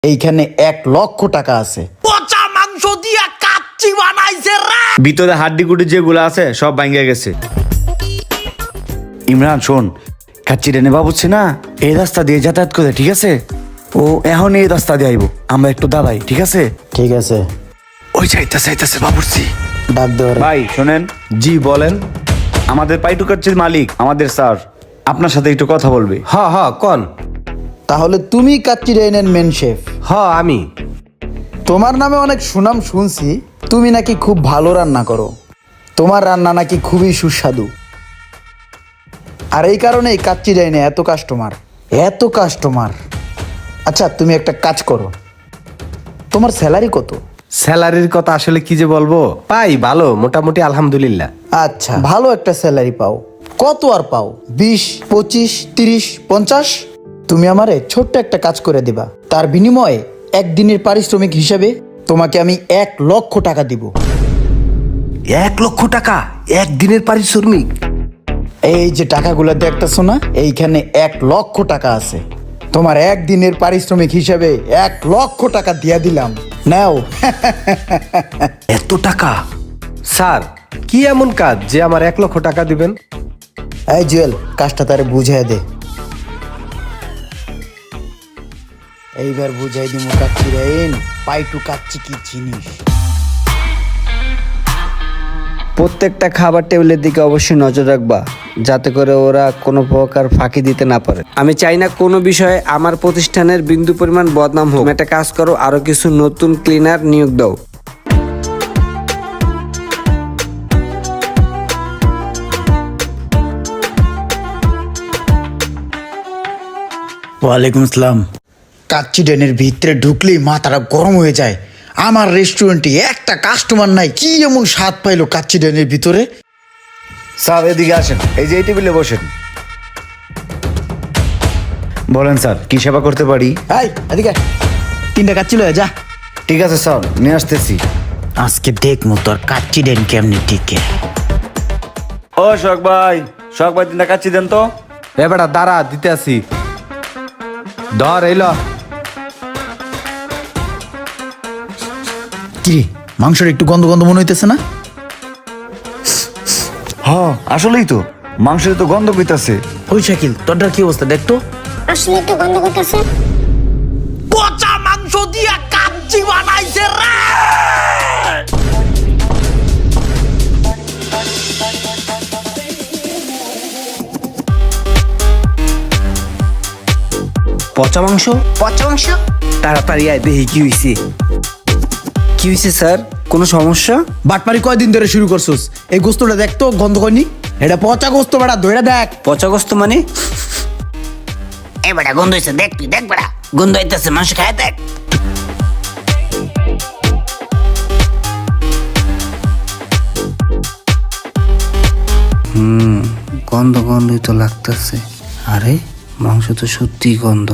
এইখানে 1,00,000 টাকা আছে। পচা মাংস দিয়া কাচ্চি বানাইছে রে। ভিতরে হাড্ডি গুডি যেগুলো আছে সব ভাঙ্গে গেছে। ইমরান শোন, কাচ্চি রেনে বাবুচ্ছে না এই রাস্তা দিয়ে যাতায়াত করে, ঠিক আছে? ও এখন এই রাস্তা দিয়ে আইব, আমরা একটু দাঁড়াই, ঠিক আছে? ঠিক আছে, ওই যাইতেছে বাবুর্চি। ডাক দেওয়ার ভাই শোনেন। জি বলেন। আমাদের পাইটু কাচ্চির মালিক আমাদের স্যার আপনার সাথে একটু কথা বলবে। হ কন। তাহলে তুমি কাচ্চি ডাইনের মেন শেফ? আমি। তোমার নামে অনেক সুনাম শুনছি, তুমি নাকি খুব ভালো রান্না করো, তোমার রান্না নাকি খুবই সুস্বাদু। আর এই কারণেই কাচ্চি ডাইনে এত কাস্টমার। আচ্ছা তুমি একটা কাজ করো, তোমার স্যালারি কত? স্যালারির কথা আসলে কি যে বলবো, পাই ভালো, মোটামুটি আলহামদুলিল্লাহ। আচ্ছা ভালো একটা স্যালারি পাও, কত আর পাও? 20, 25, 30, 50? তুমি আমারে ছোট্ট একটা কাজ করে দিবা, তার বিনিময়ে একদিনের পারিশ্রমিক হিসাবে তোমাকে আমি 1,00,000 টাকা দিব। 1,00,000 টাকা একদিনের পারিশ্রমিক? এই যে টাকাগুলো দেখতেছো না, এইখানে 1,00,000 টাকা আছে। তোমার একদিনের পারিশ্রমিক হিসাবে 1,00,000 টাকা দিয়া দিলাম, নাও। এত টাকা? স্যার কি এমন কাজ যে আমার 1,00,000 টাকা দিবেন? এই জুয়েল, কাজটা তারে বুঝাই দে। এইবার বুঝাই দিমু কাচ্চি রাইন পাইটু কাচ্চি কি জিনিস। প্রত্যেকটা খাবার টেবিলের দিকে অবশ্যই নজর রাখবা, যাতে করে ওরা কোনো প্রকার ফাঁকি দিতে না পারে। আমি চাই না কোনো বিষয়ে আমার প্রতিষ্ঠানের বিন্দু পরিমাণ বদনাম হোক। তুমি একটা কাজ করো, আরো কিছু নতুন ক্লিনার নিয়োগ দাও। ওয়ালাইকুম আসসালাম। কাচ্চি ডেনের ভিতরে ঢুকলেই মাথাটা গরম হয়ে যায়। আমার রেস্টুরেন্টে একটা কাস্টমার নাই, কি এমন স্বাদ পাইলো কাচ্চি ডেনের ভিতরে। স্যার এদিকে আসেন, এই যে এই টেবিলে বসেন। বলেন স্যার, কি সেবা করতে পারি? এই এদিকে 3টা কাচ্চি লয়ে যা। ঠিক আছে স্যার, নিয়ে আসতেছি। আজকে দেখমু তোর কাচ্চি ডেন কেমনি টিকে। ও শখ ভাই 3টা কাচ্চি দেন তো। এ বেটা দাঁড়া, দিতে আসি। ধর এলো। কি মাংসের একটু গন্ধ গন্ধ মনে হইতেছে না? হ্যাঁ আসলেই তো, মাংসের তো গন্ধ পেতেছে। ওই শাকিল, তোরটার কি অবস্থা দেখতো? আসলে একটু গন্ধ করতেছে। পচা মাংস দিয়া কাচ্চি বানাইছে রে। পচা মাংস? তাড়াতাড়ি আয়, দেখি কি হয়েছে। কি হয়েছে স্যার, কোনো সমস্যা? বাটপারি কয়দিন ধরে শুরু করছস? এই গোস্তটা দেখতো গন্ধ কয়নি? এটা পচা গোস্ত, বেটা ধইরা দেখ। পচা গোস্ত মানে? এ বেটা গন্ধ হইছে, দেখ তুই দেখ বেটা, গন্ধ হইতেছে, মানুষ খায় দেখ। গন্ধ গন্ধই তো লাগতেছে। আরে মাংস তো সত্যিই গন্ধ।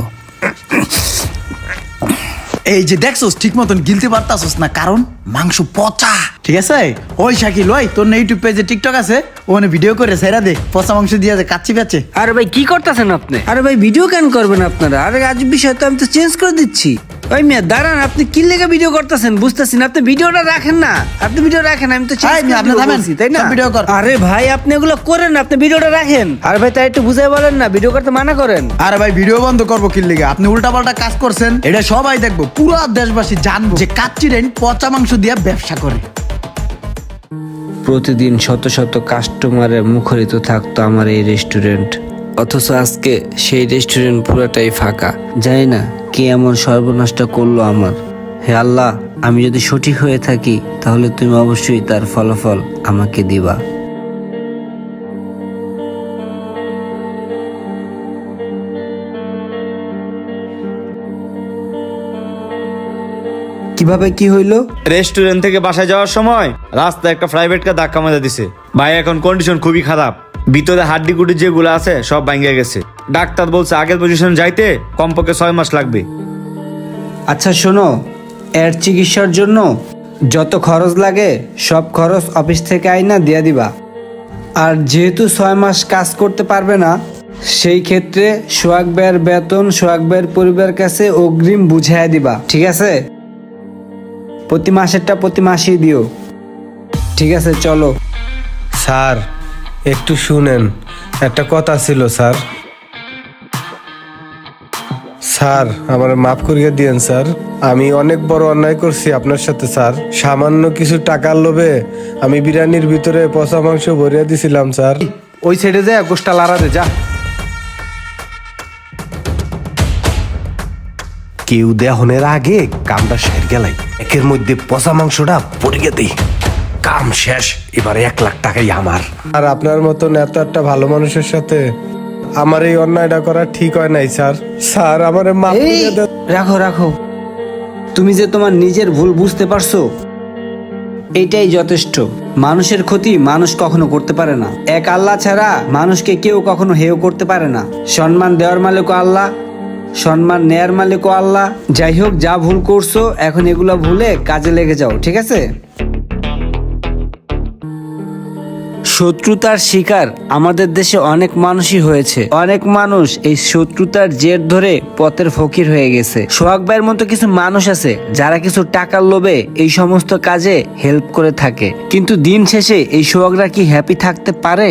এই যে দেখছস ঠিক মতন গিলতে পারতাছস না, কারণ মাংস পচা। ঠিক আছে? ওই শাকিল, ওই তোর না ইউটিউব পেজে টিকটক আছে, ওখানে ভিডিও করে সেরা দে, পচা মাংস দিয়ে দে কাচ্চি বেচে। আরে ভাই কি করতেছেন আপনি? আরে ভাই ভিডিও কেন করবেন আপনারা? আরে আজ বিষয় তো আমি তো চেঞ্জ করে দিচ্ছি। ওই মিয়া দাঁড়ান, আপনি কি লেগে ভিডিও করতেছেন বুঝতেছি না। আপনি ভিডিওটা রাখেন না, আপনি ভিডিও রাখেন, আমি তো এই চেঞ্জ মিয়া, আপনি থামেন, তাই না? সব ভিডিও কর। আরে ভাই আপনি এগুলো করেন না, আপনি ভিডিওটা রাখেন। আরে ভাই তাই একটু বুঝাই বলেন না, ভিডিও করতে মানা করেন। আরে ভাই ভিডিও বন্ধ করবো কি লিগে? আপনি উল্টাপাল্টা কাজ করছেন, এটা সবাই দেখবো, পুরো দেশবাসী জানবো যে কাচ্চি রেন পচা মাংস দিয়ে ব্যবসা করে। প্রতিদিন শত শত কাস্টমারে মুখরিত থাকতো আমার এই রেস্টুরেন্ট, অথচ আজকে সেই রেস্টুরেন্ট পুরোটাই ফাঁকা। জানি না কে এমন সর্বনাশটা করলো আমার। হে আল্লাহ, আমি যদি সঠিক হয়ে থাকি তাহলে তুমি অবশ্যই তার ফলাফল আমাকে দিবা। কিভাবে কি হইলো? রেস্টুরেন্ট থেকে বাসায় যাওয়ার সময় রাস্তায় একটা প্রাইভেট কার ধাক্কা মারা দিছে। ভাই এখন কন্ডিশন খুবই খারাপ, ভিতরে হাড্ডি গুডি যেগুলো আছে সব ভাঙ্গে গেছে। ডাক্তার বলছে আগের পজিশন যাইতে কমপক্ষে 6 মাস লাগবে। আচ্ছা শোনো, এর চিকিৎসার জন্য যত খরচ লাগে সব খরচ অফিস থেকে আইনা দিয়া দিবা। আর যেহেতু 6 মাস কাজ করতে পারবে না, সেই ক্ষেত্রে সোহাগ ভাইয়ের বেতন সোহাগ ভাইয়ের পরিবারের কাছে অগ্রিম বুঝাইয়া দিবা, ঠিক আছে? প্রতি মাসেরটা প্রতি মাসেই দিও, ঠিক আছে? চলো। স্যার একটু শুনেন, একটা কথা ছিল স্যার। স্যার আমার মাফ করিয়ে দিয়েন স্যার, আমি অনেক বড় অন্যায় করছি আপনার সাথে স্যার। সামান্য কিছু টাকার লোভে আমি বিরিয়ানির ভিতরে পচা মাংস ভরিয়ে দিছিলাম স্যার। ওই সাইডে যায় গোষ্ঠটা লাড়া দে, যা। কেউ দেহনের আগে কামটা সের গেলাই, একের মধ্যে পচা মাংসটা পড়িয়ে দেই, কাম শেষ। এবার 1 লাখ টাকাই আমার। আর আপনার মতন এত একটা ভালো মানুষের সাথে আমার এই অন্যায়টা করা ঠিক হয় নাই স্যার। স্যার আমার মাফ এই করে দেন। রাখো রাখো, তুমি যে তোমার নিজের ভুল বুঝতে পারছো এইটাই যথেষ্ট। মানুষের ক্ষতি মানুষ কখনো করতে পারে না, এক আল্লাহ ছাড়া মানুষকে কেউ কখনো হেয় করতে পারে না। সম্মান দেওয়ার মালিকও আল্লাহ, সম্মান নেয়ার মালিকও আল্লাহ। যাই হোক, যা ভুল করছো এখন এগুলা ভুলে কাজে লেগে যাও, ঠিক আছে? শত্রুতার শিকার আমাদের দেশে অনেক মানুষই হয়েছে। অনেক মানুষ এই শত্রুতার জের ধরে পথের ফকির হয়ে গেছে। সোহাগ ভাইয়ের মতো কিছু মানুষ আছে যারা কিছু টাকার লোভে এই সমস্ত কাজে হেল্প করে থাকে, কিন্তু দিন শেষে এই সোহাগরা কি হ্যাপি থাকতে পারে?